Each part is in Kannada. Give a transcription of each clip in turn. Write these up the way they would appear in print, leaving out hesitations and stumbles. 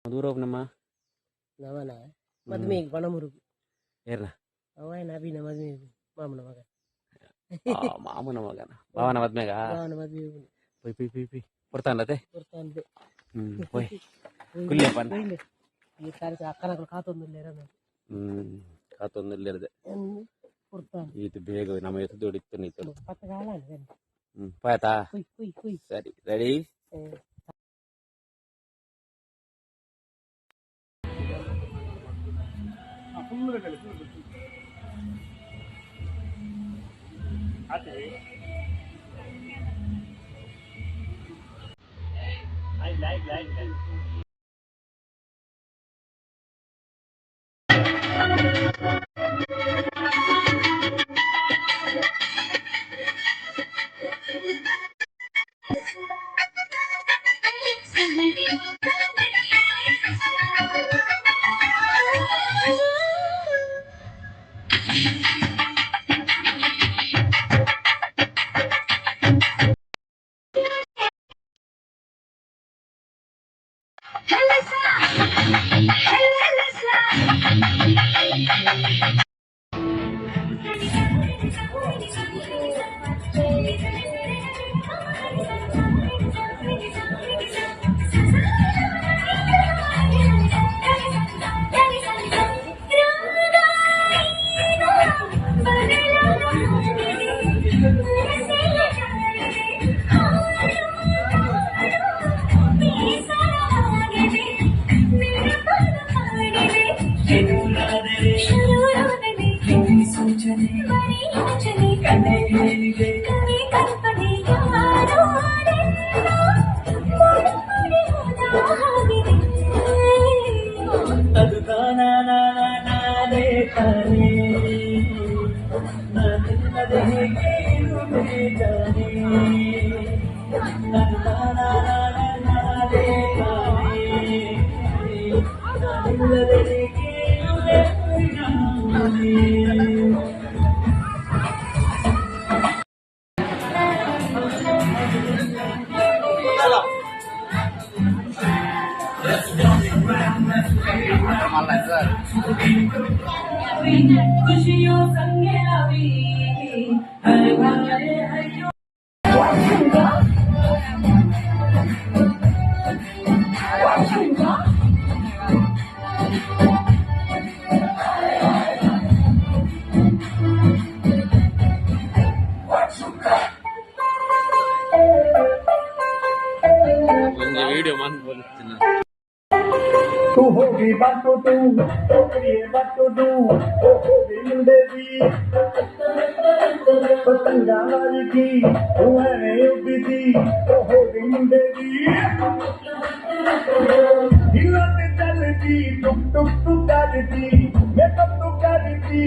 ದೂರ ಹೋಗ್ನಮ್ಮ ನವನ ಮದ್ಮೆಗೆ ಬಣ ಮುರುಗು ಏರ್ನ ಅವನ ಅಭಿನ ಮದ್ವೆ ಮಾಮನ ಮಗ ಮಾಮನ ಮಗನ ಭಾವನ ಮದ್ಮೆಗ ಭಾವನ ಮದ್ವೆ ಪೊಯ್ ಪೊಯ್ ಪೊಯ್ ಪೊಯ್ ಕೊಡ್ತಾನತೆ ಕೊಡ್ತಾನೆ ಪೊಯ್ ಕುಲ್ಯಪ್ಪನ ಈ ಕಾರ್ಯ ಅಕ್ಕನಗಳು ಕಾತೊಂದಿಲ್ಲ ಕಾತೊಂದಿಲ್ಲದೆ ಕೊಡ್ತಾನೆ ಇದು ಬೇಗ ನಮ್ಮ ಎತ್ತು ದುಡಿತು ನೀತು ಪತ್ತಗಾಲ ಪಾಯ್ತಾ ಕುಯ್ ಕುಯ್ ಕುಯ್ ಸರಿ ರೆಡಿ खुशियों संगे आवी हर भरे हरियो वीडियो मन बोलते तू होगी बात तू ये बात तू होगी मुंडे दी पतंगा वाली की तू है उड़ी दी होगी मुंडे दी हिलत चलती टुक टुक टुक करती मेकअप तू करती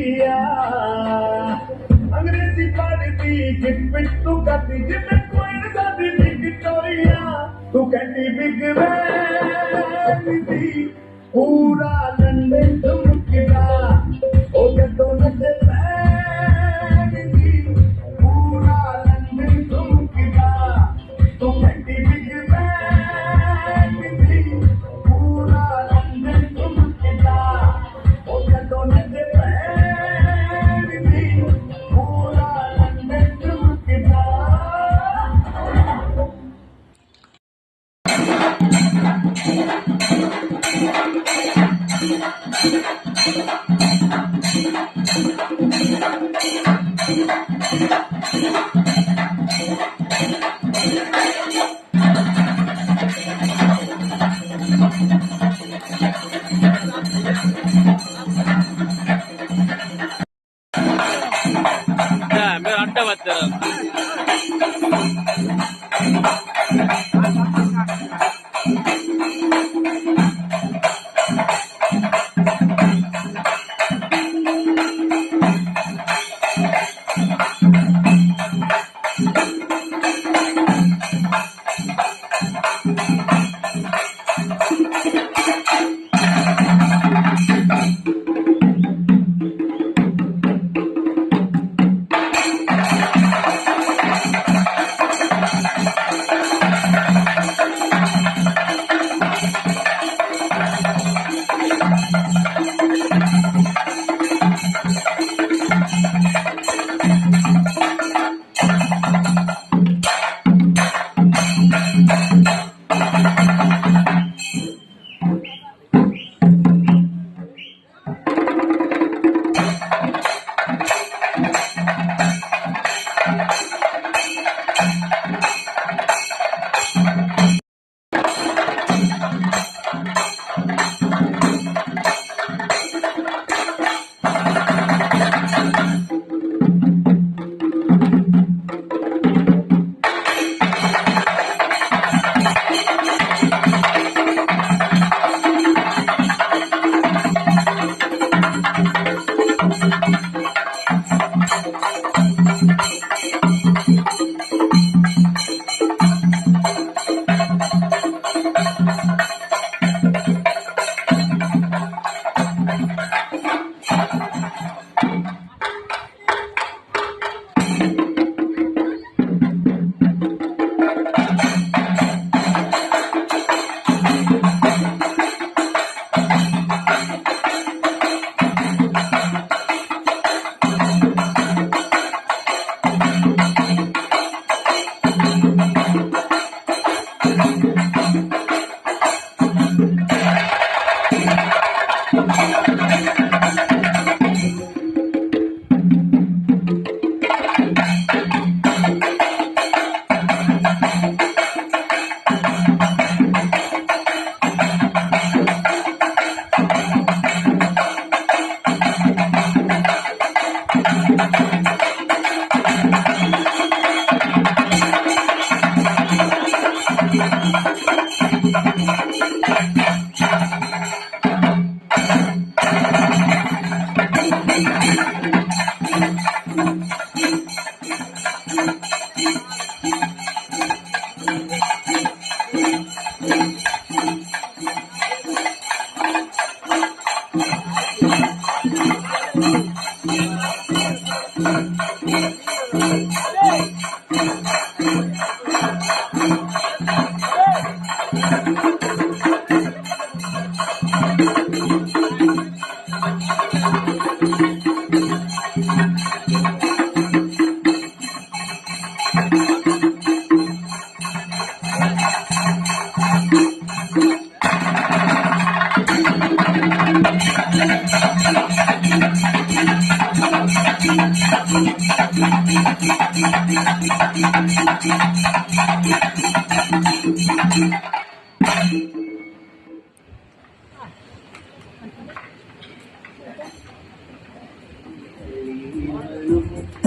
अंग्रेजी पढ़ती जिट पिट तू करती जिट कोई दादी विक्टोरिया तू कहती बिग वैन पूरा लंदन धुमकदा ओ जदों नचे पैंदी पूरा लंदन धुमकदा तू कहती बिग वैन पूरा लंदन धुमकदा ओ जदों नचे पैंदी पूरा लंदन धुमकदा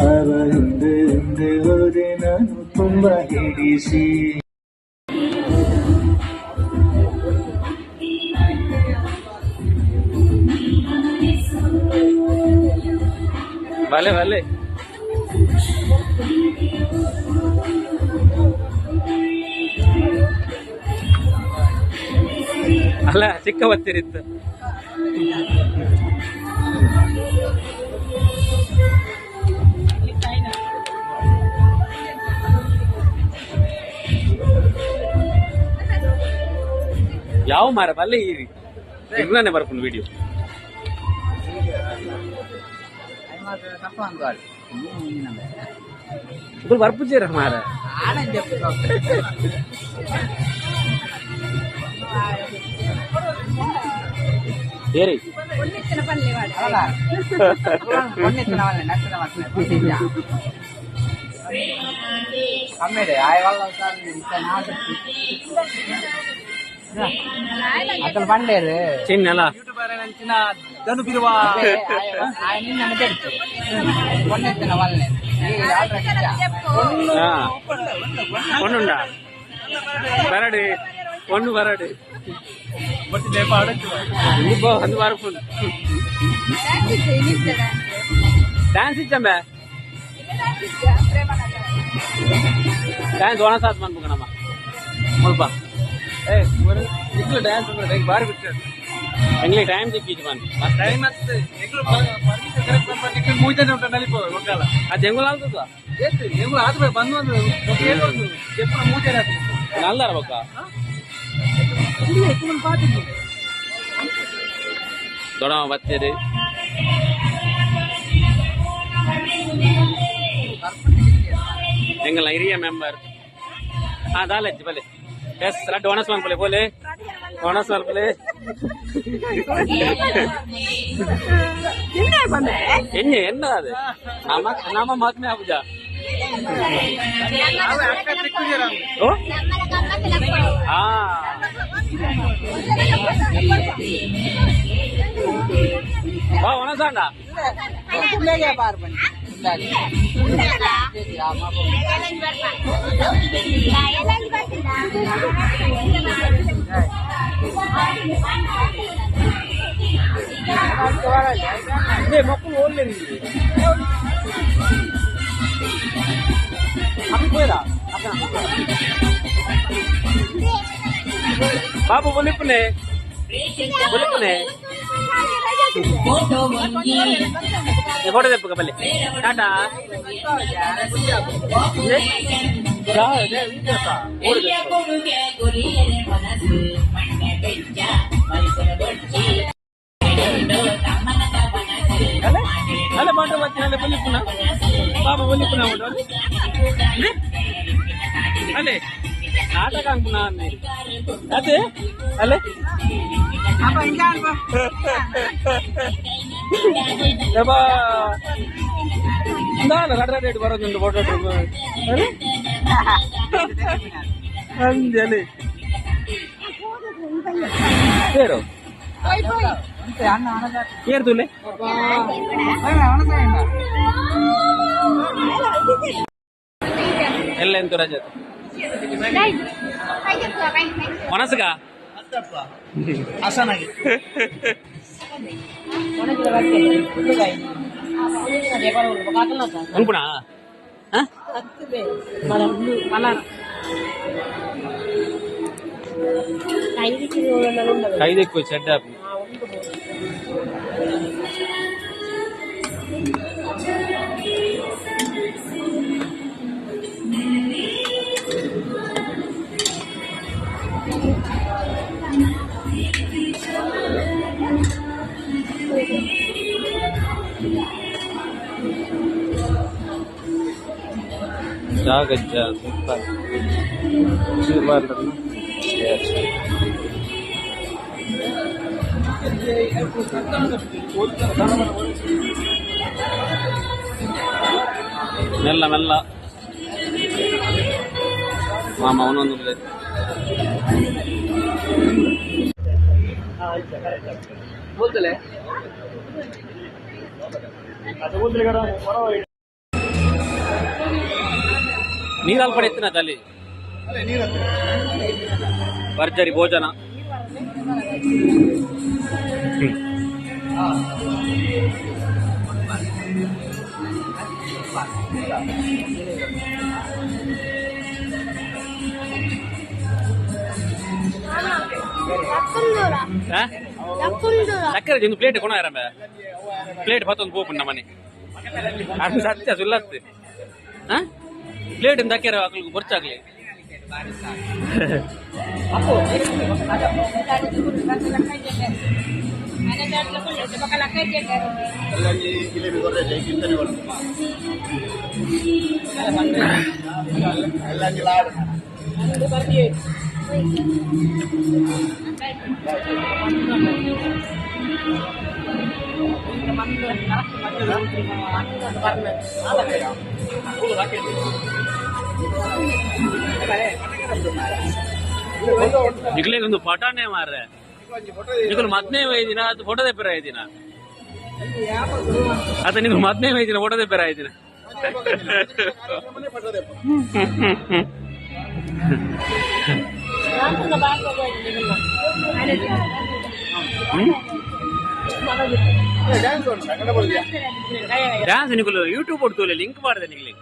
ಅವರಿಂದು ಹೋದೆ ನಾನು ತುಂಬಾ ಹಿಡಿಸಿ भले भले ಅಲ್ಲ ಚಿಕ್ಕ ಬತ್ತಿರಿತ್ತು ಯಾವ ಮಾರ ಬಲ್ಲೆ ಈ ಇರ್ನಾನೆ ಬರ್ಕೊಂಡು ವಿಡಿಯೋ ఇప్పుడు వర్పు చేయరు మార ఏరి అసలు పండేరు చిన్న ధను పిరువా ఆయన నన్ను తెలుసు పొన్నెత్తిన వాళ్ళని பொண்ணுண்டா வரடு பொண்ணு வரடு இப்போ வந்து வரப்பு டான்ஸ் இச்சம்பே டான்ஸ் ஒன்னா சாத் ಮಾಡ್ಬೇಕಣಮ್ಮ ಮುಲ್ಪ ಏ ஒரு இதுல டான்ஸ் பண்றேன் பார் ಬಿಟ್ಟು எங்களுக்கு டைம் ಸಿಕ್ಕಿತ್ತು ಬನ್ನಿ ಮಸ್ತ್ ಟೈಮ್ ಮತ್ತೆ ಎಗ್ಲು ಪರ್ಮಿಷನ್ ಕರೆಕ್ಟ್ ಬಂದು ನಿಕ್ಕೆ ಮೂಯ್ತಾನೆ ಉಂಟು ನಲಿಪೋ ಒಕ್ಕಲ ಅದು ಹೆಂಗುಲ ಆಗ್ತದ ಎಷ್ಟು ಹೆಂಗುಲ ಆದ್ರೆ ಬಂದು ಅಂದ್ರೆ ಏನು ಎಪ್ಪನ ಮೂಯ್ತಾನೆ ಆಗ್ತದೆ ನಲ್ಲ ಇರಬೇಕಾ ಇಲ್ಲಿ ఎక్కువ ಪಾತಿತ್ತು ದೊಡವ ಬತ್ತೀರಿ எங்கள் ஏரியா மெம்பர் தாலேஜ் பலே எஸ் டோனஸ் வாங்க போலே போலே டோனஸ் வாங்க போலே என்ன அது நாம மாத்மே ஆபுஜா ஓ வா வணசாண்டா మొక్కలు ఓడలేదు అప్పుడు పోయిరా బాబు ఒలిపునే ఫోటో తెప్పుక మళ్ళీ టాటా అలా మాట వచ్చిన ఒలిపునా బాబు ఒలిపునా అలే ನಾಟಕ ಅಂಕುನಾ ಅದೇ ಅಲ್ಲೇ ಕಡ್ರಾಡಿ ಬರೋದು ಫೋಟೋ ಅಂಜಲಿ ಸೇರು ಏರ್ ತುಲೆ ಎಲ್ಲ ಎಂತ ರಜೆ ಮನಸ್ಸಿಗ ಹಸನಾಗಿ ಅನ್ಪುಣಾ ಕೈದೆಕ್ಕು ಚೆಡ್ಡ ಜಾಗಜ್ಜ ಸೂಪರ್ ಮೆಲ್ಲ ಮೆಲ್ಲ ಮಾಮ ಅವನೊಂದು बोलतले ನೀರಲ್ಲಿ ಪಡೆಯುತ್ತಿನ ತಲ್ಲಿ ಭರ್ಜರಿ ಭೋಜನ ಸಕ್ಕರೆ ಒಂದು ಪ್ಲೇಟ್ ಕೊಣ ಯಾರಮ್ಮ ಪ್ಲೇಟ್ ಮತ್ತೊಂದು ಪೋಪು ನಮ್ಮನೆ ಅದು ಸತ್ಯ ಸುಲ್ಲತ್ತೆ ಪ್ಲೇಟ್ ದಕ್ಕರೆ ಹಾಕ್ಲಿಕ್ಕೆ ಬರ್ಚಾಗ್ಲಿ ನಿಗ್ಲೇಗೊಂದು ಪಟಾಣೆ ಮಾರ್ರೆ ನಿಗಲು ಮದ್ನೇ ಐದಿನ ಅದು ಫೋಟೋದೇ ಪೆರ ಐದಿನ ಅದ ನಿಮ್ಗೆ ಮದ್ನೇ ಐದಿನ ಫೋಟೋದೇ ಪೆರ ಐದಿನ ಡ್ಯಾನ್ಸ್ ನಿಗಲು ಯೂಟ್ಯೂಬ್ ಕೊಡ್ತೋಲೆ ಲಿಂಕ್ ಮಾಡಿದೆ ನಿಗ್ಲಿ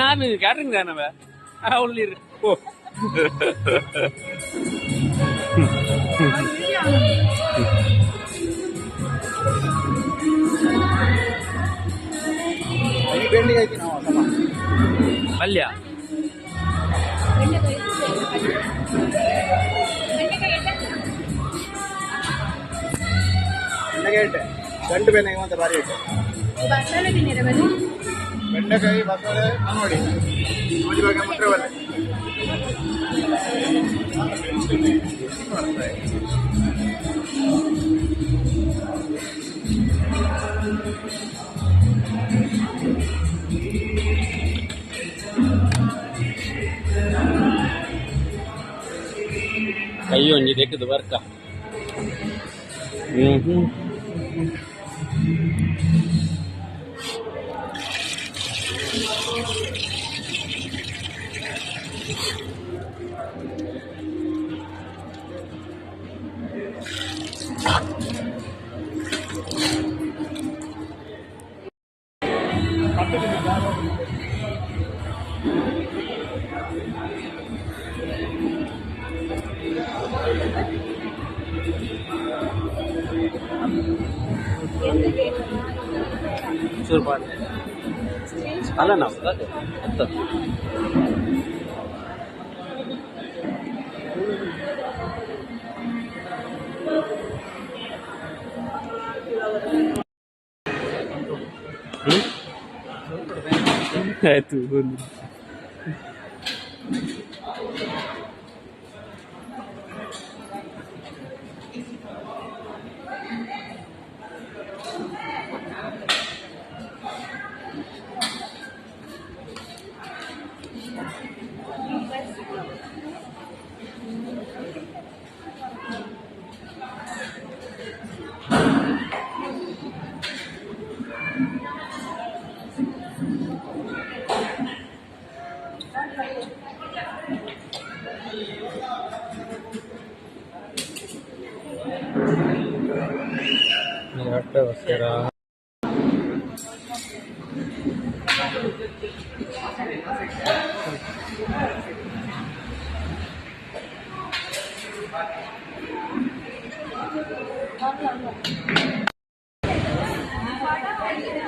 ಆಮೇಲೆ ಕ್ಯಾಟ್ರಿಂಗ್ ದಾನವ ಅವಳು ಓ ಪಲ್ಯ ಗಂಟು ಬೇನೆ ಅಂತ ಬಾರಿ ಇಟ್ಟು ಬೆಂಡೆಕಾಯಿ ಬಸಳೆ ನೋಡಿ ಇವಾಗ ಮಾತ್ರ ಬರಲ್ಲ ಕೈ ಒಂಜಿ ದೆಕ್ಕದು ಬರ್ಕ ಚೂರು ಮಾಡಿ ಅಲ್ಲ ನಾವು ಆಯ್ತು ಒಂದು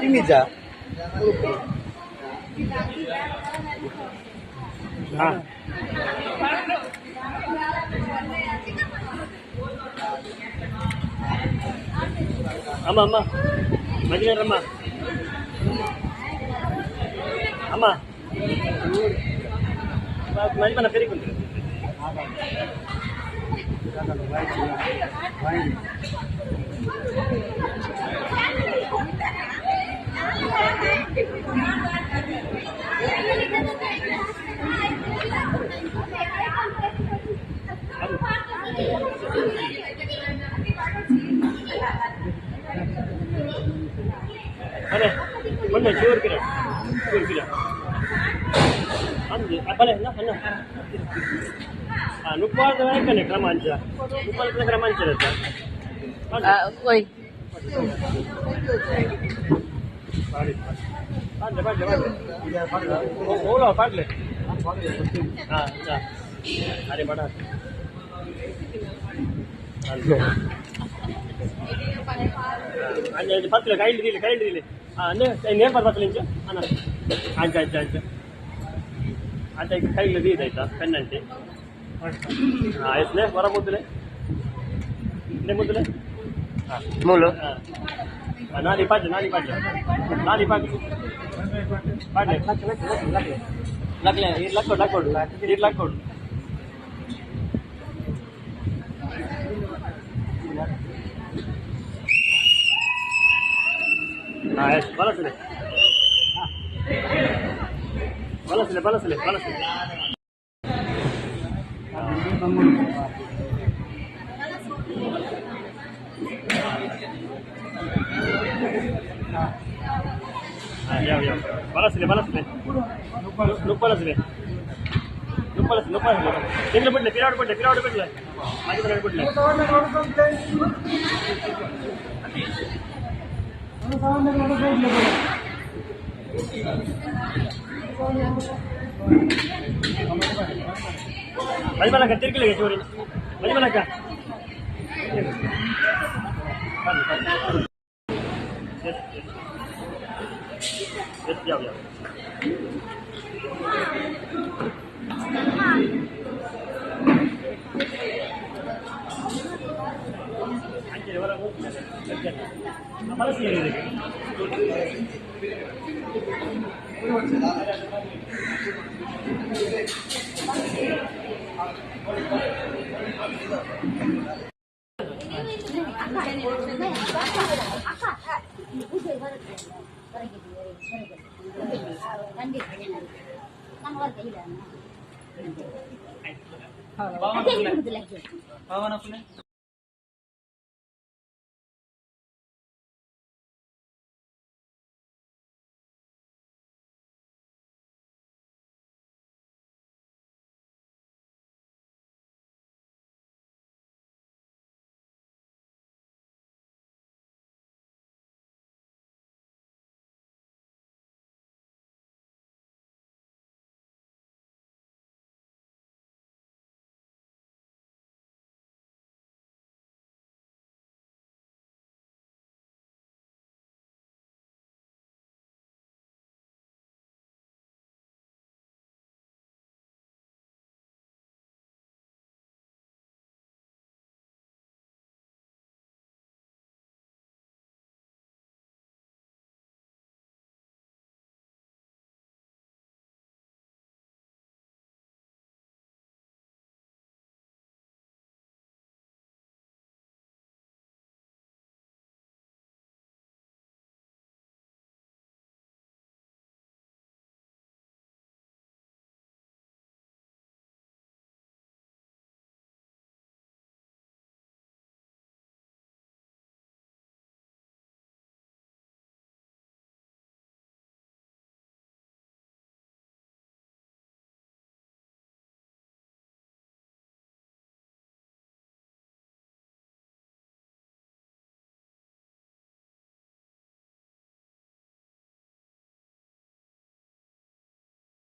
ನಿಜ ಅಮ್ಮ ಅಮ್ಮ ಮಜ್ಜಿಗರಮ್ಮ ಅಮ್ಮ ಮಜ್ಮನ ಸರಿ ಕುಂತ್ರಿ ಅದೇ ಮೊನ್ನೆ ಚೂರು ಕಿರ ಅಂದು ಬಲೆ ಅನ್ನ ನುಪ್ಪಾದ ಯಾಕನೆ ಕ್ರಮಾಂಚ ನುಪ್ಪಾದ ಕ್ರಮಾಂಚ ಇರುತ್ತೆ ಓಯ್ ಓಲೋ ಪಾಡ್ಲೆ ಹಾಂ ಅರೆ ಮಾಡ ಅಂಜು ಪತ್ತಲೆ ಕೈಲಿ ಅಂದ್ರೆ ನೇರ್ ಪತ್ತಲೆ ಇಂಚು ಅನ್ನ ಅಂಚು ಅಂತ ಕೈಲಿ ದೀದಾಯ್ತಾ ಪೆನ್ನಂಟಿ ಆಯ್ತಲೇ ಹೊರ ಮುದ್ದಲೆ ಮುದ್ದಲೆ ಮೂಲು ನಾಲಿ ಪಾಡ್ಲೆ ಲಕ್ಲೆ ಲಕ್ಕೋಡು ಬಳಸಲೆ ಬಳಸಲೆ ತಿಂಗಳು ಬಿಡ್ಲೆ ಪಿರಾಡ್ ಬಿಡ್ಲೆ ಮಾಜಿ ಬಿಡ್ಲೆ ಮಜಮಲಕ್ಕ ತಿರ್ಗಿಲಿಗೆ ಚೂರಿ ಮಜಮಲಕ್ಕ ಯಾವ ಭಾವನ